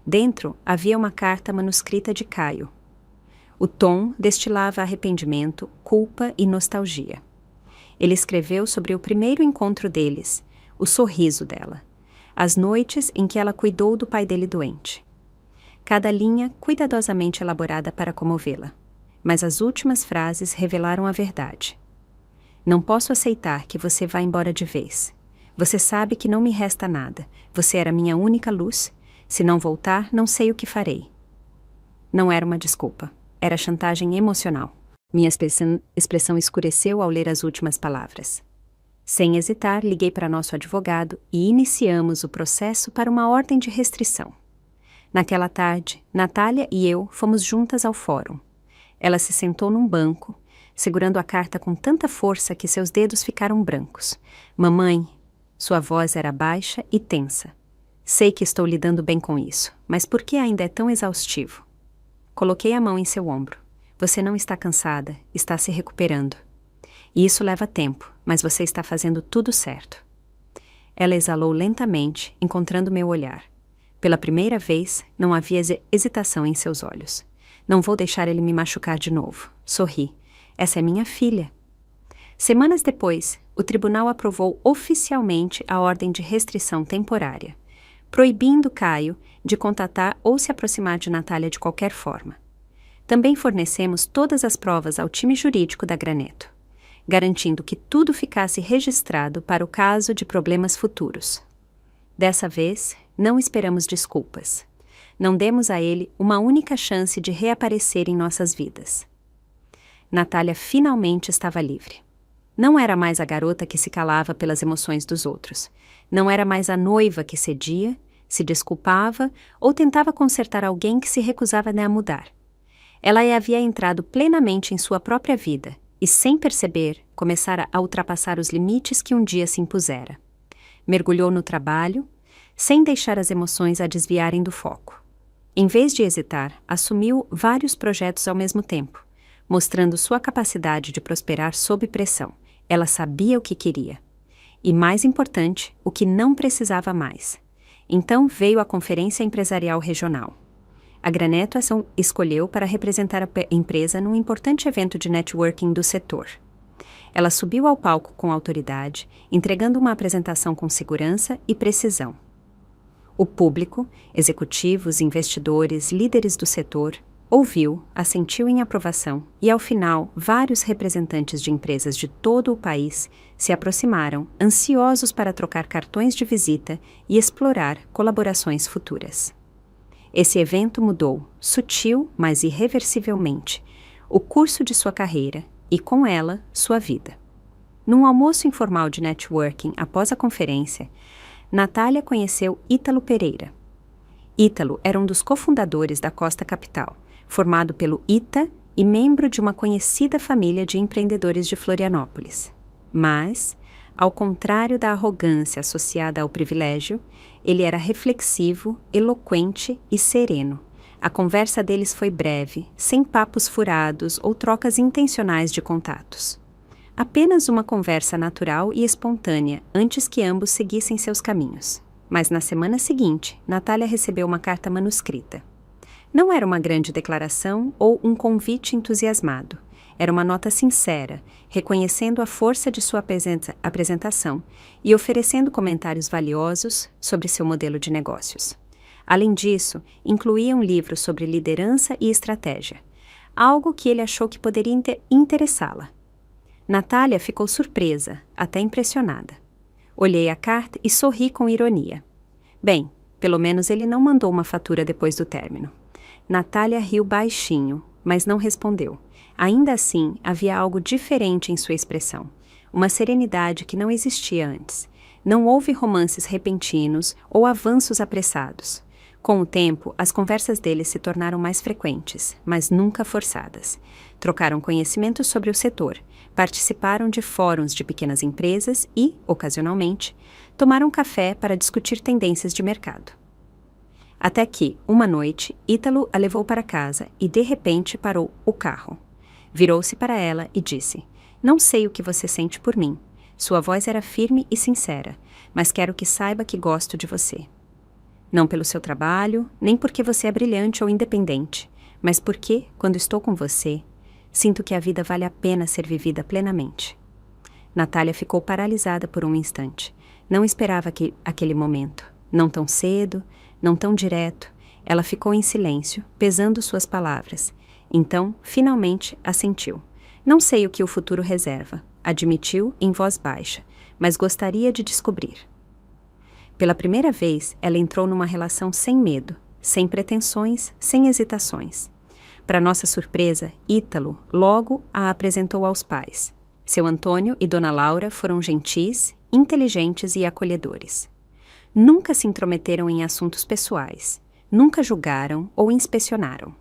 Dentro havia uma carta manuscrita de Caio. O tom destilava arrependimento, culpa e nostalgia. Ele escreveu sobre o primeiro encontro deles, o sorriso dela, as noites em que ela cuidou do pai dele doente. Cada linha cuidadosamente elaborada para comovê-la. Mas as últimas frases revelaram a verdade. Não posso aceitar que você vá embora de vez. Você sabe que não me resta nada. Você era minha única luz. Se não voltar, não sei o que farei. Não era uma desculpa. Era chantagem emocional. Minha expressão escureceu ao ler as últimas palavras. Sem hesitar, liguei para nosso advogado e iniciamos o processo para uma ordem de restrição. Naquela tarde, Natália e eu fomos juntas ao fórum. Ela se sentou num banco, segurando a carta com tanta força que seus dedos ficaram brancos. Mamãe, sua voz era baixa e tensa. Sei que estou lidando bem com isso, mas por que ainda é tão exaustivo? Coloquei a mão em seu ombro. Você não está cansada, está se recuperando. E isso leva tempo, mas você está fazendo tudo certo. Ela exalou lentamente, encontrando meu olhar. Pela primeira vez, não havia hesitação em seus olhos. Não vou deixar ele me machucar de novo. Sorri. Essa é minha filha. Semanas depois, o tribunal aprovou oficialmente a ordem de restrição temporária, proibindo Caio de contatar ou se aproximar de Natália de qualquer forma. Também fornecemos todas as provas ao time jurídico da Graneto, garantindo que tudo ficasse registrado para o caso de problemas futuros. Dessa vez, não esperamos desculpas. Não demos a ele uma única chance de reaparecer em nossas vidas. Natália finalmente estava livre. Não era mais a garota que se calava pelas emoções dos outros. Não era mais a noiva que cedia, se desculpava ou tentava consertar alguém que se recusava a mudar. Ela havia entrado plenamente em sua própria vida e, sem perceber, começara a ultrapassar os limites que um dia se impusera. Mergulhou no trabalho, sem deixar as emoções a desviarem do foco. Em vez de hesitar, assumiu vários projetos ao mesmo tempo, mostrando sua capacidade de prosperar sob pressão. Ela sabia o que queria. E, mais importante, o que não precisava mais. Então veio a Conferência Empresarial Regional. A Graneto escolheu para representar a empresa num importante evento de networking do setor. Ela subiu ao palco com autoridade, entregando uma apresentação com segurança e precisão. O público, executivos, investidores, líderes do setor, ouviu, assentiu em aprovação e, ao final, vários representantes de empresas de todo o país se aproximaram, ansiosos para trocar cartões de visita e explorar colaborações futuras. Esse evento mudou, sutil, mas irreversivelmente, o curso de sua carreira e, com ela, sua vida. Num almoço informal de networking após a conferência, Natália conheceu Ítalo Pereira. Ítalo era um dos cofundadores da Costa Capital, formado pelo ITA e membro de uma conhecida família de empreendedores de Florianópolis. Mas, ao contrário da arrogância associada ao privilégio, ele era reflexivo, eloquente e sereno. A conversa deles foi breve, sem papos furados ou trocas intencionais de contatos. Apenas uma conversa natural e espontânea antes que ambos seguissem seus caminhos. Mas na semana seguinte, Natália recebeu uma carta manuscrita. Não era uma grande declaração ou um convite entusiasmado. Era uma nota sincera, reconhecendo a força de sua apresentação e oferecendo comentários valiosos sobre seu modelo de negócios. Além disso, incluía um livro sobre liderança e estratégia, algo que ele achou que poderia interessá-la. Natália ficou surpresa, até impressionada. Olhei a carta e sorri com ironia. Bem, pelo menos ele não mandou uma fatura depois do término. Natália riu baixinho, mas não respondeu. Ainda assim, havia algo diferente em sua expressão. Uma serenidade que não existia antes. Não houve romances repentinos ou avanços apressados. Com o tempo, as conversas deles se tornaram mais frequentes, mas nunca forçadas. Trocaram conhecimentos sobre o setor, participaram de fóruns de pequenas empresas e, ocasionalmente, tomaram café para discutir tendências de mercado. Até que, uma noite, Ítalo a levou para casa e, de repente, parou o carro. Virou-se para ela e disse: "Não sei o que você sente por mim. Sua voz era firme e sincera, mas quero que saiba que gosto de você. Não pelo seu trabalho, nem porque você é brilhante ou independente, mas porque, quando estou com você, sinto que a vida vale a pena ser vivida plenamente." Natália ficou paralisada por um instante. Não esperava aquele momento. Não tão cedo, não tão direto. Ela ficou em silêncio, pesando suas palavras. Então, finalmente, assentiu. "Não sei o que o futuro reserva", admitiu em voz baixa, "mas gostaria de descobrir." Pela primeira vez, ela entrou numa relação sem medo, sem pretensões, sem hesitações. Para nossa surpresa, Ítalo logo a apresentou aos pais. Seu Antônio e Dona Laura foram gentis, inteligentes e acolhedores. Nunca se intrometeram em assuntos pessoais, nunca julgaram ou inspecionaram.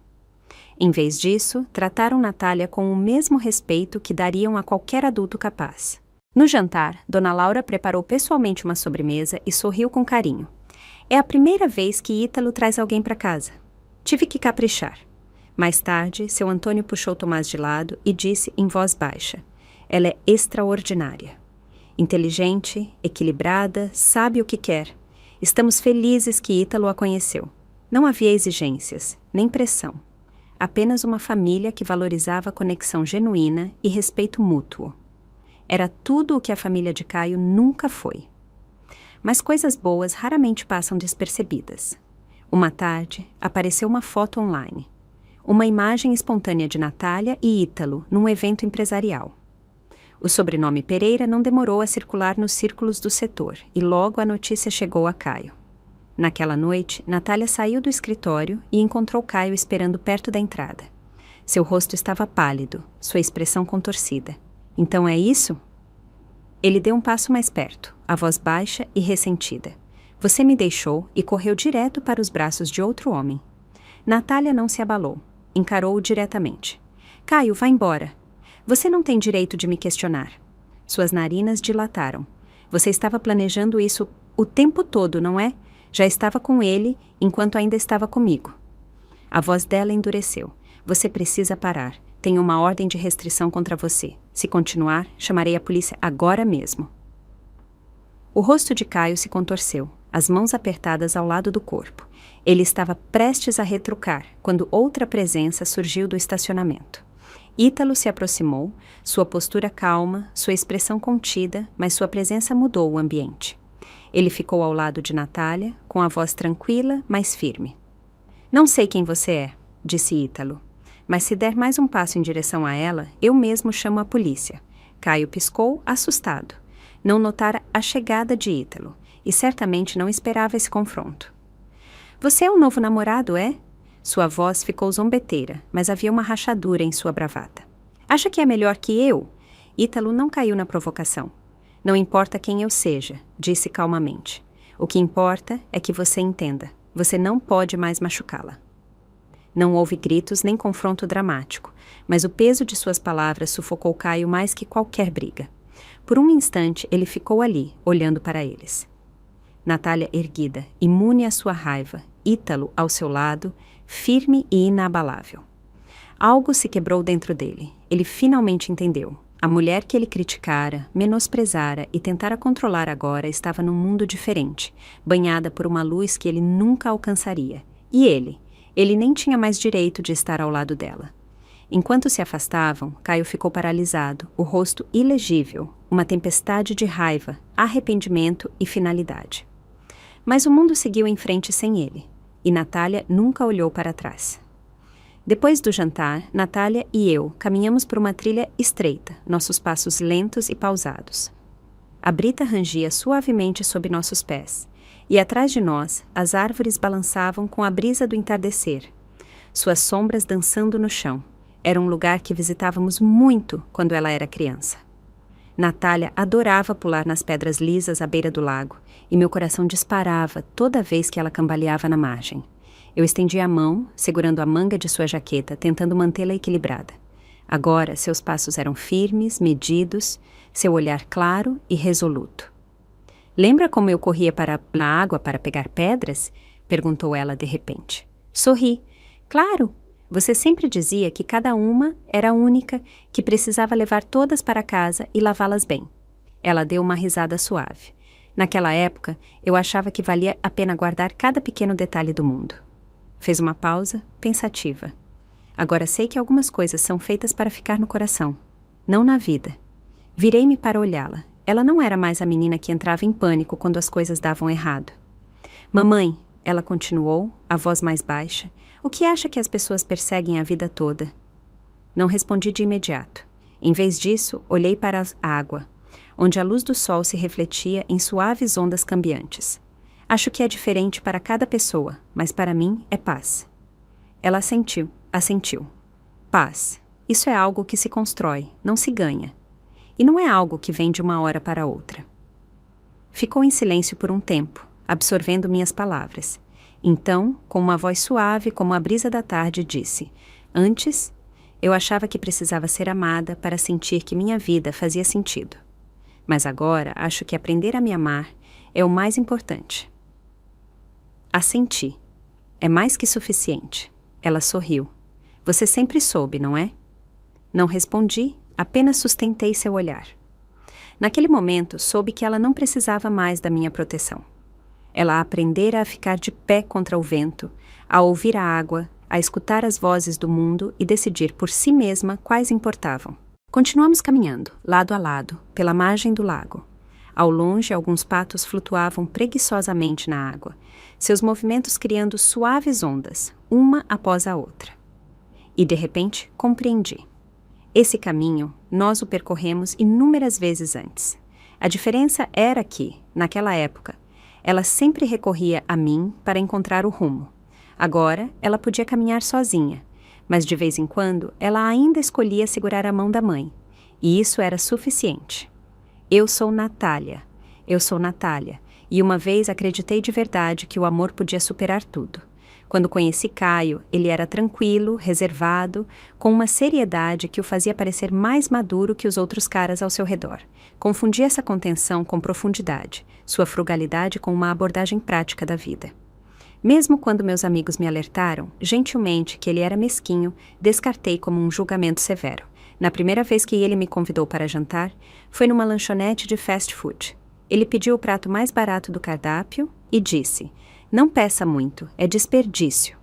Em vez disso, trataram Natália com o mesmo respeito que dariam a qualquer adulto capaz. No jantar, Dona Laura preparou pessoalmente uma sobremesa e sorriu com carinho. "É a primeira vez que Ítalo traz alguém para casa. Tive que caprichar." Mais tarde, seu Antônio puxou Tomás de lado e disse em voz baixa: "Ela é extraordinária. Inteligente, equilibrada, sabe o que quer. Estamos felizes que Ítalo a conheceu. Não havia exigências, nem pressão. Apenas uma família que valorizava a conexão genuína e respeito mútuo. Era tudo o que a família de Caio nunca foi." Mas coisas boas raramente passam despercebidas. Uma tarde, apareceu uma foto online. Uma imagem espontânea de Natália e Ítalo num evento empresarial. O sobrenome Pereira não demorou a circular nos círculos do setor e logo a notícia chegou a Caio. Naquela noite, Natália saiu do escritório e encontrou Caio esperando perto da entrada. Seu rosto estava pálido, sua expressão contorcida. "Então é isso?" Ele deu um passo mais perto, a voz baixa e ressentida. "Você me deixou e correu direto para os braços de outro homem." Natália não se abalou. Encarou-o diretamente. "Caio, vá embora. Você não tem direito de me questionar." Suas narinas dilataram. "Você estava planejando isso o tempo todo, não é? Já estava com ele enquanto ainda estava comigo." A voz dela endureceu. "Você precisa parar. Tenho uma ordem de restrição contra você. Se continuar, chamarei a polícia agora mesmo." O rosto de Caio se contorceu, as mãos apertadas ao lado do corpo. Ele estava prestes a retrucar quando outra presença surgiu do estacionamento. Ítalo se aproximou, sua postura calma, sua expressão contida, mas sua presença mudou o ambiente. Ele ficou ao lado de Natália, com a voz tranquila, mas firme. "Não sei quem você é", disse Ítalo, "mas se der mais um passo em direção a ela, eu mesmo chamo a polícia." Caio piscou, assustado. Não notara a chegada de Ítalo, e certamente não esperava esse confronto. "Você é o novo namorado, é?" Sua voz ficou zombeteira, mas havia uma rachadura em sua bravata. "Acha que é melhor que eu? Ítalo não caiu na provocação. Não importa quem eu seja, disse calmamente. O que importa é que você entenda. Você não pode mais machucá-la. Não houve gritos nem confronto dramático, mas o peso de suas palavras sufocou Caio mais que qualquer briga. Por um instante, ele ficou ali, olhando para eles. Natália erguida, imune à sua raiva, Ítalo ao seu lado, firme e inabalável. Algo se quebrou dentro dele. Ele finalmente entendeu. A mulher que ele criticara, menosprezara e tentara controlar agora estava num mundo diferente, banhada por uma luz que ele nunca alcançaria. E ele nem tinha mais direito de estar ao lado dela. Enquanto se afastavam, Caio ficou paralisado, o rosto ilegível, uma tempestade de raiva, arrependimento e finalidade. Mas o mundo seguiu em frente sem ele, e Natália nunca olhou para trás. Depois do jantar, Natália e eu caminhamos por uma trilha estreita, nossos passos lentos e pausados. A brita rangia suavemente sob nossos pés, e atrás de nós, as árvores balançavam com a brisa do entardecer, suas sombras dançando no chão. Era um lugar que visitávamos muito quando ela era criança. Natália adorava pular nas pedras lisas à beira do lago, e meu coração disparava toda vez que ela cambaleava na margem. Eu estendi a mão, segurando a manga de sua jaqueta, tentando mantê-la equilibrada. Agora, seus passos eram firmes, medidos, seu olhar claro e resoluto. Lembra como eu corria na água para pegar pedras? Perguntou ela de repente. Sorri. Claro! Você sempre dizia que cada uma era única, que precisava levar todas para casa e lavá-las bem. Ela deu uma risada suave. Naquela época, eu achava que valia a pena guardar cada pequeno detalhe do mundo. Fez uma pausa, pensativa. Agora sei que algumas coisas são feitas para ficar no coração, não na vida. Virei-me para olhá-la. Ela não era mais a menina que entrava em pânico quando as coisas davam errado. Mamãe, ela continuou, a voz mais baixa, o que acha que as pessoas perseguem a vida toda? Não respondi de imediato. Em vez disso, olhei para a água, onde a luz do sol se refletia em suaves ondas cambiantes. Acho que é diferente para cada pessoa, mas para mim é paz. Ela assentiu. Paz. Isso é algo que se constrói, não se ganha. E não é algo que vem de uma hora para outra. Ficou em silêncio por um tempo, absorvendo minhas palavras. Então, com uma voz suave como a brisa da tarde, disse: Antes, eu achava que precisava ser amada para sentir que minha vida fazia sentido. Mas agora acho que aprender a me amar é o mais importante. Assenti. É mais que suficiente. Ela sorriu. Você sempre soube, não é? Não respondi, apenas sustentei seu olhar. Naquele momento, soube que ela não precisava mais da minha proteção. Ela aprendera a ficar de pé contra o vento, a ouvir a água, a escutar as vozes do mundo e decidir por si mesma quais importavam. Continuamos caminhando, lado a lado, pela margem do lago. Ao longe, alguns patos flutuavam preguiçosamente na água, seus movimentos criando suaves ondas, uma após a outra. E, de repente, compreendi. Esse caminho, nós o percorremos inúmeras vezes antes. A diferença era que, naquela época, ela sempre recorria a mim para encontrar o rumo. Agora, ela podia caminhar sozinha, mas de vez em quando, ela ainda escolhia segurar a mão da mãe, e isso era suficiente. Eu sou Natália, e uma vez acreditei de verdade que o amor podia superar tudo. Quando conheci Caio, ele era tranquilo, reservado, com uma seriedade que o fazia parecer mais maduro que os outros caras ao seu redor. Confundia essa contenção com profundidade, sua frugalidade com uma abordagem prática da vida. Mesmo quando meus amigos me alertaram, gentilmente, que ele era mesquinho, descartei como um julgamento severo. Na primeira vez que ele me convidou para jantar, foi numa lanchonete de fast food. Ele pediu o prato mais barato do cardápio e disse: Não peça muito, é desperdício.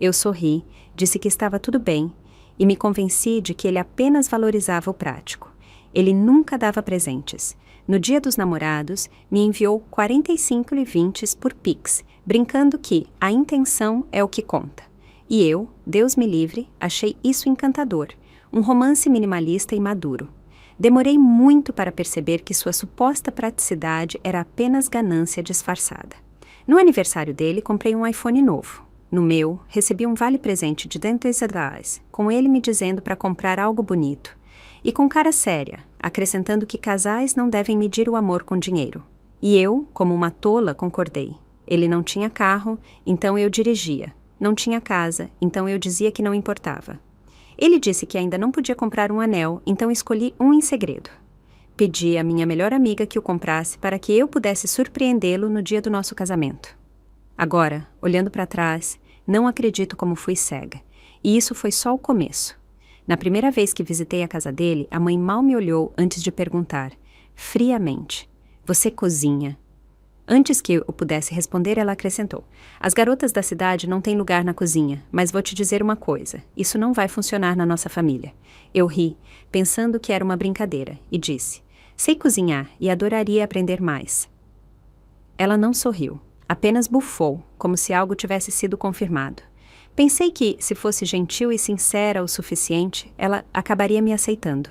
Eu sorri, disse que estava tudo bem e me convenci de que ele apenas valorizava o prático. Ele nunca dava presentes. No dia dos namorados, me enviou 45 levintes por Pix, brincando que a intenção é o que conta. E eu, Deus me livre, achei isso encantador, um romance minimalista e maduro. Demorei muito para perceber que sua suposta praticidade era apenas ganância disfarçada. No aniversário dele, comprei um iPhone novo. No meu, recebi um vale-presente de R$10, com ele me dizendo para comprar algo bonito. E com cara séria, acrescentando que casais não devem medir o amor com dinheiro. E eu, como uma tola, concordei. Ele não tinha carro, então eu dirigia. Não tinha casa, então eu dizia que não importava. Ele disse que ainda não podia comprar um anel, então escolhi um em segredo. Pedi à minha melhor amiga que o comprasse para que eu pudesse surpreendê-lo no dia do nosso casamento. Agora, olhando para trás, não acredito como fui cega. E isso foi só o começo. Na primeira vez que visitei a casa dele, a mãe mal me olhou antes de perguntar, friamente, "Você cozinha?" Antes que eu pudesse responder, ela acrescentou, "As garotas da cidade não têm lugar na cozinha, mas vou te dizer uma coisa, isso não vai funcionar na nossa família." Eu ri, pensando que era uma brincadeira, e disse, "Sei cozinhar e adoraria aprender mais." Ela não sorriu, apenas bufou, como se algo tivesse sido confirmado. Pensei que, se fosse gentil e sincera o suficiente, ela acabaria me aceitando.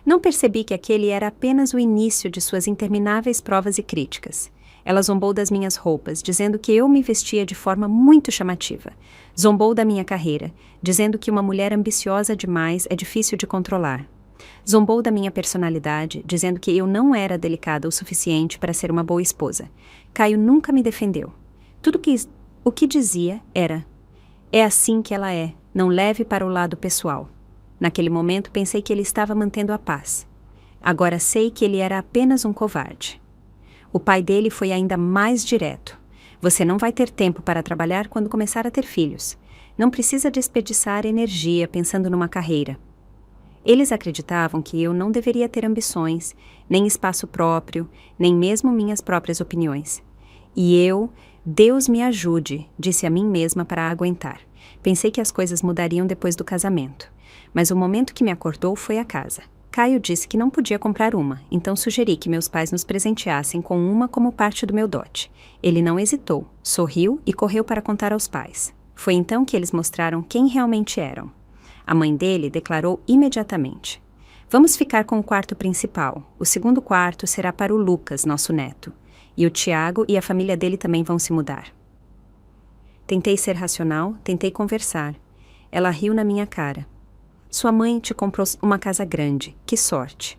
Não percebi que aquele era apenas o início de suas intermináveis provas e críticas. Ela zombou das minhas roupas, dizendo que eu me vestia de forma muito chamativa. Zombou da minha carreira, dizendo que uma mulher ambiciosa demais é difícil de controlar. Zombou da minha personalidade, dizendo que eu não era delicada o suficiente para ser uma boa esposa. Caio nunca me defendeu. O que dizia era, "É assim que ela é, não leve para o lado pessoal." Naquele momento pensei que ele estava mantendo a paz. Agora sei que ele era apenas um covarde. O pai dele foi ainda mais direto. "Você não vai ter tempo para trabalhar quando começar a ter filhos. Não precisa desperdiçar energia pensando numa carreira." Eles acreditavam que eu não deveria ter ambições, nem espaço próprio, nem mesmo minhas próprias opiniões. E eu, "Deus me ajude", disse a mim mesma para aguentar. Pensei que as coisas mudariam depois do casamento. Mas o momento que me acordou foi a casa. Caio disse que não podia comprar uma, então sugeri que meus pais nos presenteassem com uma como parte do meu dote. Ele não hesitou, sorriu e correu para contar aos pais. Foi então que eles mostraram quem realmente eram. A mãe dele declarou imediatamente, "Vamos ficar com o quarto principal. O segundo quarto será para o Lucas, nosso neto. E o Tiago e a família dele também vão se mudar." Tentei ser racional, tentei conversar. Ela riu na minha cara. "Sua mãe te comprou uma casa grande, que sorte.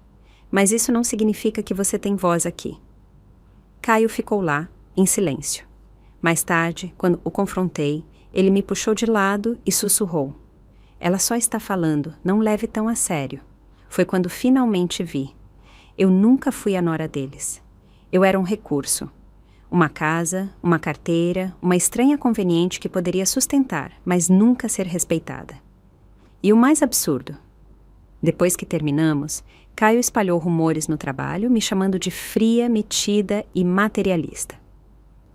Mas isso não significa que você tem voz aqui." Caio ficou lá, em silêncio. Mais tarde, quando o confrontei, ele me puxou de lado e sussurrou, "Ela só está falando, não leve tão a sério." Foi quando finalmente vi. Eu nunca fui a nora deles. Eu era um recurso. Uma casa, uma carteira, uma estranha conveniente que poderia sustentar, mas nunca ser respeitada. E o mais absurdo. Depois que terminamos, Caio espalhou rumores no trabalho, me chamando de fria, metida e materialista.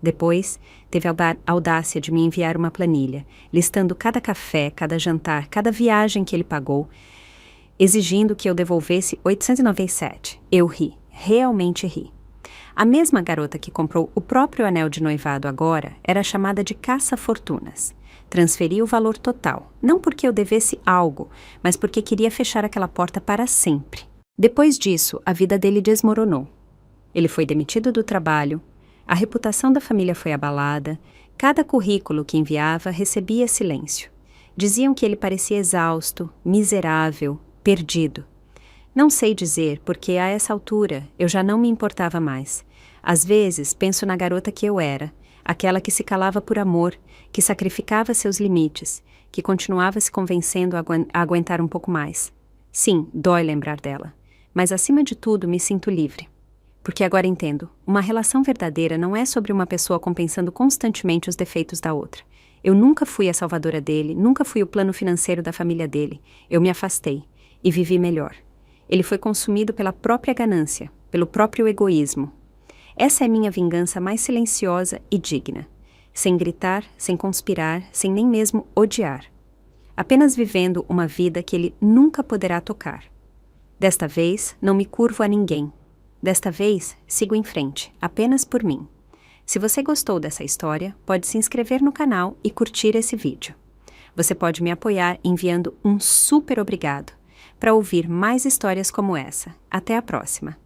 Depois, teve a audácia de me enviar uma planilha, listando cada café, cada jantar, cada viagem que ele pagou, exigindo que eu devolvesse 897. Eu ri, realmente ri. A mesma garota que comprou o próprio anel de noivado agora era chamada de caça-fortunas. Transferi o valor total, não porque eu devesse algo, mas porque queria fechar aquela porta para sempre. Depois disso, a vida dele desmoronou. Ele foi demitido do trabalho, a reputação da família foi abalada, cada currículo que enviava recebia silêncio. Diziam que ele parecia exausto, miserável, perdido. Não sei dizer, porque a essa altura eu já não me importava mais. Às vezes penso na garota que eu era, aquela que se calava por amor, que sacrificava seus limites, que continuava se convencendo a aguentar um pouco mais. Sim, dói lembrar dela, mas acima de tudo me sinto livre. Porque agora entendo, uma relação verdadeira não é sobre uma pessoa compensando constantemente os defeitos da outra. Eu nunca fui a salvadora dele, nunca fui o plano financeiro da família dele. Eu me afastei e vivi melhor. Ele foi consumido pela própria ganância, pelo próprio egoísmo. Essa é minha vingança mais silenciosa e digna. Sem gritar, sem conspirar, sem nem mesmo odiar. Apenas vivendo uma vida que ele nunca poderá tocar. Desta vez, não me curvo a ninguém. Desta vez, sigo em frente, apenas por mim. Se você gostou dessa história, pode se inscrever no canal e curtir esse vídeo. Você pode me apoiar enviando um super obrigado para ouvir mais histórias como essa. Até a próxima!